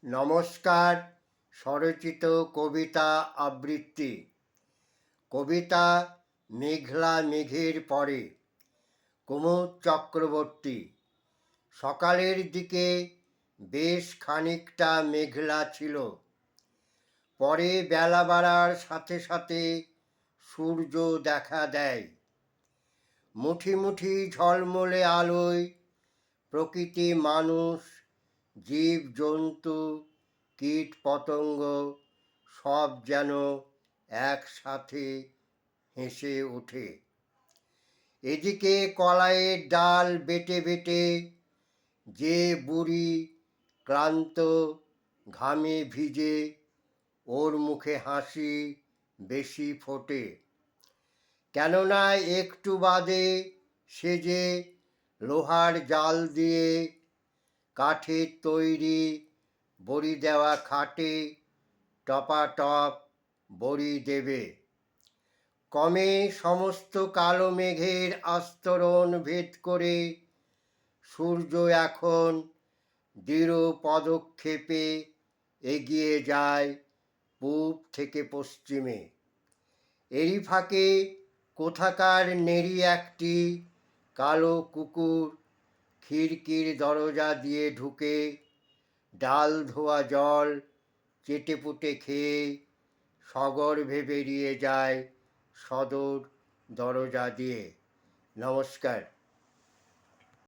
নমস্কার। স্বরচিত কবিতা আবৃত্তি। কবিতা মেঘলা মেঘের পরে। কুমুদ চক্রবর্তী। সকালের দিকে বেশ খানিকটা মেঘলা ছিল, পরে বেলা বাড়ার সাথে সাথে সূর্য দেখা দেয়। মুঠি মুঠি ঝলমলে আলোয় প্রকৃতি, মানুষ, জীব জন্তু, কীট পতঙ্গ সব যেন একসাথে হেসে ওঠে। এদিকে কলাইয়ের ডাল বেটে বেটে যে বুড়ি ক্লান্ত, ঘামে ভিজে, ওর মুখে হাসি বেশি ফোটে, কেননা একটু বাদে সে যে লোহার জাল দিয়ে কাঠের তৈরি বড়ি দেওয়া খাটে টপাটপ বড়ি দেবে। ক্রমে সমস্ত কালো মেঘের আস্তরণ ভেদ করে সূর্য এখন দৃঢ় পদক্ষেপে এগিয়ে যায় পূব থেকে পশ্চিমে। এরই ফাঁকে কোথাকার নেড়ি একটি কালো কুকুর খিড়কির দরজা দিয়ে ঢুকে ডাল ধোয়া জল চেটেপুটে খেয়ে সগর্ভে বেরিয়ে যায় সদর দরজা দিয়ে। নমস্কার।